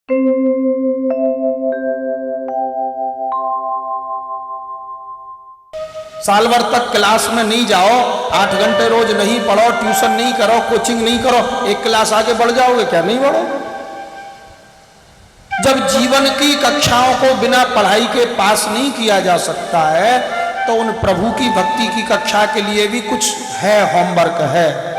साल भर तक क्लास में नहीं जाओ, 8 घंटे रोज नहीं पढ़ो, ट्यूशन नहीं करो, कोचिंग नहीं करो, एक क्लास आगे बढ़ जाओगे क्या? नहीं बढ़ोगे। जब जीवन की कक्षाओं को बिना पढ़ाई के पास नहीं किया जा सकता है, तो उन प्रभु की भक्ति की कक्षा के लिए भी कुछ है, होमवर्क है,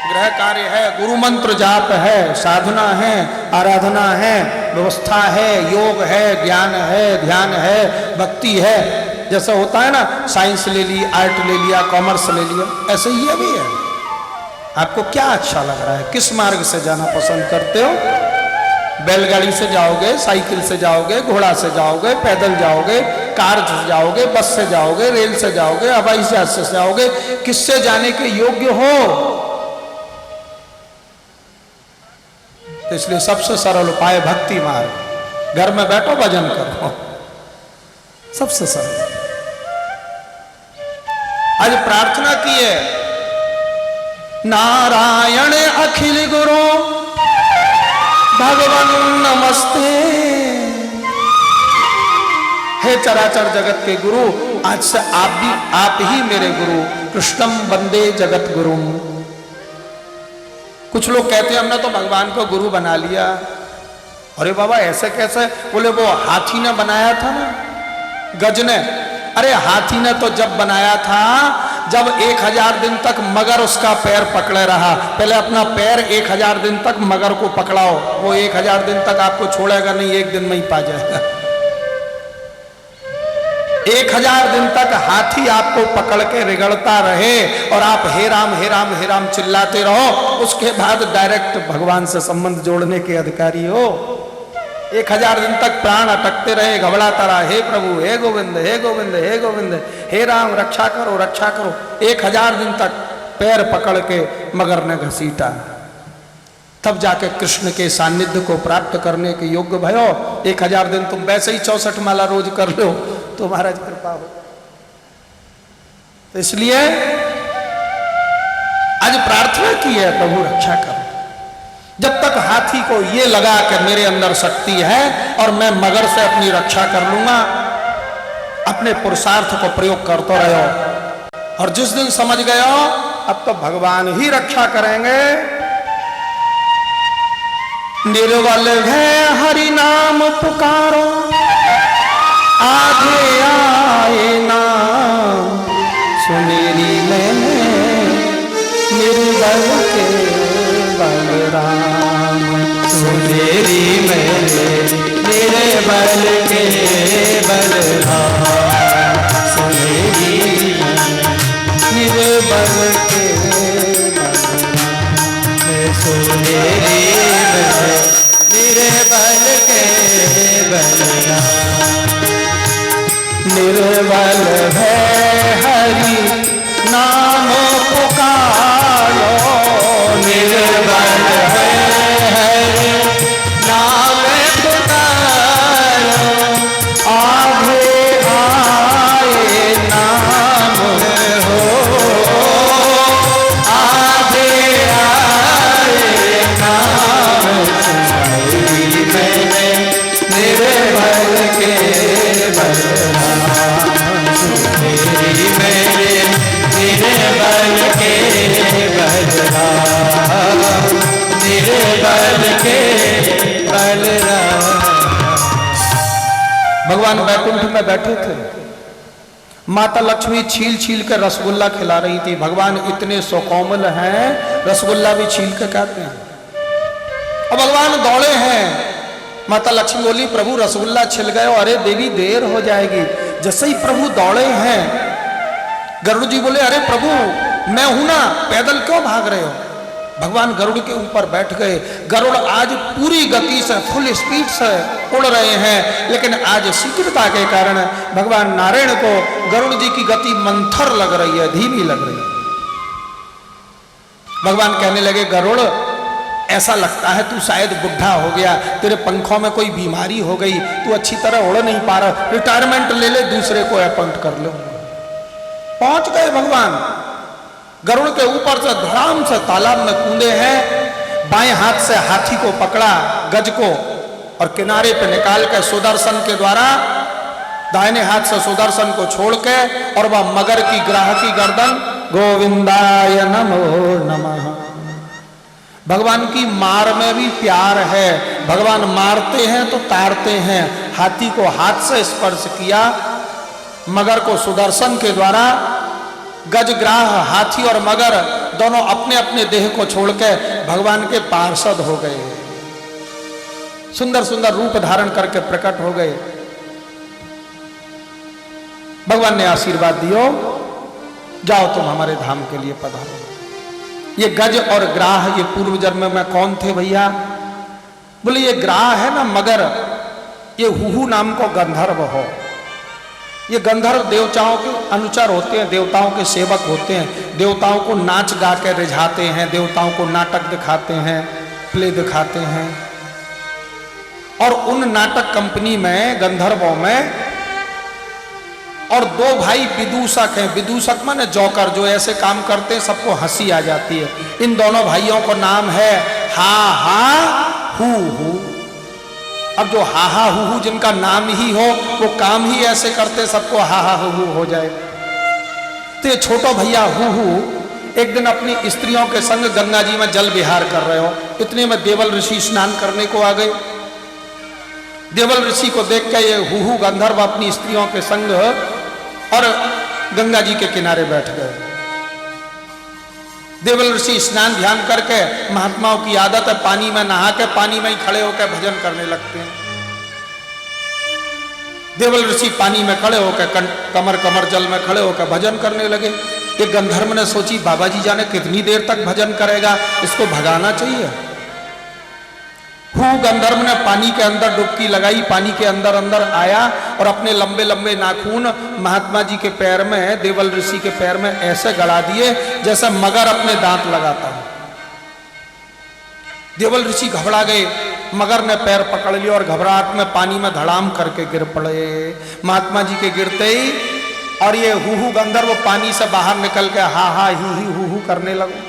गृह कार्य है, गुरु मंत्र जाप है, साधना है, आराधना है, व्यवस्था है, योग है, ज्ञान है, ध्यान है, भक्ति है। जैसे होता है ना, साइंस ले ली, आर्ट ले लिया, कॉमर्स ले लिया, ऐसे ही भी है। आपको क्या अच्छा लग रहा है? किस मार्ग से जाना पसंद करते हो? बैलगाड़ी से जाओगे, साइकिल से जाओगे, घोड़ा से जाओगे, पैदल जाओगे, कार से जाओगे, बस से जाओगे, रेल से जाओगे, हवाई जहाज से जाओगे? किससे जाने के योग्य हो? तो इसलिए सबसे सरल उपाय भक्ति मार्ग। घर में बैठो, भजन करो, सबसे सरल। आज प्रार्थना की है, नारायण अखिल गुरु भगवान नमस्ते। हे चराचर जगत के गुरु, आज से आप ही मेरे गुरु, कृष्णम वंदे जगत गुरु। कुछ लोग कहते हैं हमने तो भगवान को गुरु बना लिया। अरे बाबा ऐसे कैसे? बोले वो हाथी ने बनाया था ना, गज ने। अरे हाथी ने तो जब बनाया था जब 1000 दिन तक मगर उसका पैर पकड़े रहा। पहले अपना पैर 1000 दिन तक मगर को पकड़ाओ, वो 1000 दिन तक आपको छोड़ेगा नहीं, एक दिन में ही पा जाएगा। 1000 दिन तक हाथी आपको पकड़ के रिगड़ता रहे और आप हे राम हे राम हे राम चिल्लाते रहो, उसके बाद डायरेक्ट भगवान से संबंध जोड़ने के अधिकारी हो। 1000 दिन तक प्राण अटकते रहे, घबराता रहा, हे प्रभु हे गोविंद हे गोविंद हे गोविंद, हे राम रक्षा करो रक्षा करो। 1000 दिन तक पैर पकड़ के मगर ने घसीटा, तब जाके कृष्ण के सानिध्य को प्राप्त करने के योग्य भयो। 1000 दिन तुम वैसे ही 64 माला रोज कर लो तो महाराज कृपा हो। तो इसलिए आज प्रार्थना की है, प्रभु रक्षा करो। जब तक हाथी को ये लगा कि मेरे अंदर शक्ति है और मैं मगर से अपनी रक्षा कर लूंगा, अपने पुरुषार्थ को प्रयोग करते रहो। और जिस दिन समझ गए हो अब तो भगवान ही रक्षा करेंगे, निर्बल है हरि नाम पुकारो, आगे आए ना सुनेरी मैंने निर्बल के बलराम। सुनेरी मैंने निर्बल के बलराम, सुनेरी निर्बल के बलराम, सुनेरी निर्बल के बलराम। निर्बल है हरि नाम पुकारो, निर्बल है हरि नाम पुकारो, आगे आए नाम हो, आगे आए नाम। मैंने निर्बल के बलराम, सुनेरी मेरे निर्बल के बलराम, निर्बल के बलराम। भगवान वैकुंठ में बैठे थे, माता लक्ष्मी छील छील कर रसगुल्ला खिला रही थी। भगवान इतने सुकोमल हैं, रसगुल्ला भी छील कर खाते हैं। और भगवान दौड़े हैं। माता लक्ष्मी बोली प्रभु रसगुल्ला छिल गए। अरे देवी देर हो जाएगी। जैसे ही प्रभु दौड़े हैं, गरुड़ जी बोले अरे प्रभु मैं हूं ना, पैदल क्यों भाग रहे हो? भगवान गरुड़ के ऊपर बैठ गए। गरुड़ आज पूरी गति से फुल स्पीड से उड़ रहे हैं, लेकिन आज शीघ्रता के कारण भगवान नारायण को गरुड़ जी की गति मंथर लग रही है, धीमी लग रही है। भगवान कहने लगे गरुड़ ऐसा लगता है तू शायद बुढ़ा हो गया, तेरे पंखों में कोई बीमारी हो गई, तू अच्छी तरह उड़ नहीं पा रहा, रिटायरमेंट ले ले, दूसरे को अपॉइंट कर लो। पहुंच गए भगवान, गरुड़ के ऊपर से धड़ाम से तालाब में कूदे हैं, बाएं हाथ से हाथी को पकड़ा, गज को, और किनारे पे निकाल के सुदर्शन के द्वारा दाहिने हाथ से सुदर्शन को छोड़ के और वह मगर की ग्राह की गर्दन गोविंदाय नमो नमः। भगवान की मार में भी प्यार है, भगवान मारते हैं तो तारते हैं। हाथी को हाथ से स्पर्श किया, मगर को सुदर्शन के द्वारा। गजग्राह हाथी और मगर दोनों अपने अपने देह को छोड़ के भगवान के पार्षद हो गए, सुंदर सुंदर रूप धारण करके प्रकट हो गए। भगवान ने आशीर्वाद दियो, जाओ तुम हमारे धाम के लिए पधारो। ये गज और ग्राह ये पूर्व जन्म में कौन थे भैया? बोले ये ग्राह है ना मगर, ये हुहू नाम को गंधर्व हो। ये गंधर्व देवताओं के अनुचर होते हैं, देवताओं के सेवक होते हैं, देवताओं को नाच गा के रिझाते हैं, देवताओं को नाटक दिखाते हैं, प्ले दिखाते हैं। और उन नाटक कंपनी में गंधर्वों में और दो भाई विदूषक हैं। विदूषक माने जौकर, जो ऐसे काम करते हैं सबको हंसी आ जाती है। इन दोनों भाइयों को नाम है हा हा हू हू। अब जो हा हा हू हू जिनका नाम ही हो वो काम ही ऐसे करते सबको हा हा हू हू हो जाए। तो ये छोटो भैया हू हू एक दिन अपनी स्त्रियों के संग गंगा जी में जल विहार कर रहे हो, इतने में देवल ऋषि स्नान करने को आ गए। देवल ऋषि को देख के ये हू हू गंधर्व अपनी स्त्रियों के संग और गंगा जी के किनारे बैठ गए। देवल ऋषि स्नान ध्यान करके, महात्माओं की आदत है पानी में नहा के पानी में ही खड़े होकर भजन करने लगते हैं। देवल ऋषि पानी में खड़े होकर कमर कमर जल में खड़े होकर भजन करने लगे। ये गंधर्व ने सोची बाबा जी जाने कितनी देर तक भजन करेगा, इसको भगाना चाहिए। हू गंधर्व ने पानी के अंदर डुबकी लगाई, पानी के अंदर अंदर आया और अपने लंबे लंबे नाखून महात्मा जी के पैर में, देवल ऋषि के पैर में ऐसे गड़ा दिए जैसे मगर अपने दांत लगाता है। देवल ऋषि घबरा गए, मगर ने पैर पकड़ लिया और घबराहट में पानी में धड़ाम करके गिर पड़े। महात्मा जी के गिरते ही और ये हू हू गंधर्व पानी से बाहर निकल के हा हा ही हू हू करने लगे।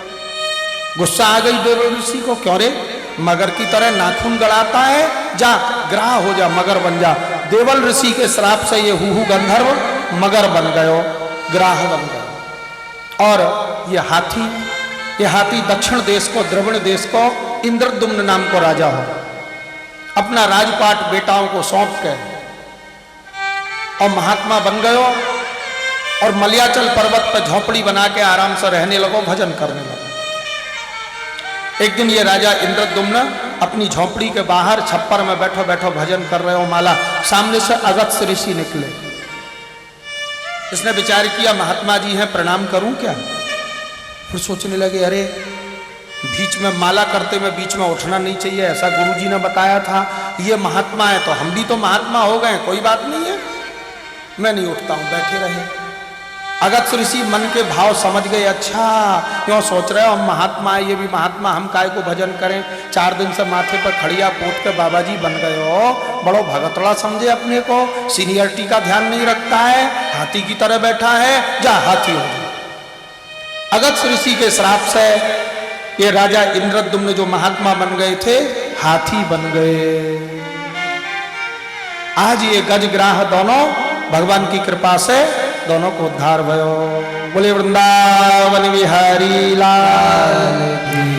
गुस्सा आ गई देवल ऋषि को, क्यों रे मगर की तरह नाखून गड़ाता है, जा ग्राह हो जा, मगर बन जा। देवल ऋषि के श्राप से ये हू गंधर्व मगर बन गयो, ग्राह बन गयो। और ये हाथी दक्षिण देश को, द्रविड़ देश को इंद्रद्युम्न नाम को राजा हो, अपना राजपाट बेटाओं को सौंप के और महात्मा बन गयो और मलयाचल पर्वत पर झोपड़ी बना के आराम से रहने लगो, भजन करने लगो। एक दिन ये राजा इंद्रद्युम्न अपनी झोपड़ी के बाहर छप्पर में बैठो बैठो भजन कर रहे हो माला, सामने से अगस्त्य ऋषि निकले। इसने विचार किया महात्मा जी हैं, प्रणाम करूं क्या? फिर सोचने लगे अरे बीच में माला करते में बीच में उठना नहीं चाहिए, ऐसा गुरुजी ने बताया था। ये महात्मा है तो हम भी तो महात्मा हो गए, कोई बात नहीं है, मैं नहीं उठता हूं, बैठे रहे। अगस्त्य ऋषि मन के भाव समझ गए, अच्छा क्यों सोच रहे हो हम महात्मा है, ये भी महात्मा, हम काय को भजन करें। 4 दिन से माथे पर खड़िया पोत के बाबा जी बन गए हो, बड़ो भगतड़ा समझे अपने को, सीनियरिटी का ध्यान नहीं रखता है, हाथी की तरह बैठा है, जा हाथी हो जा। अगस्त्य ऋषि के श्राप से ये राजा इंद्रद्युम्न जो महात्मा बन गए थे, हाथी बन गए। आज ये गजग्राह दोनों भगवान की कृपा से दोनों को उद्धार भयो। बोले वृंदावन बिहारी लाल की।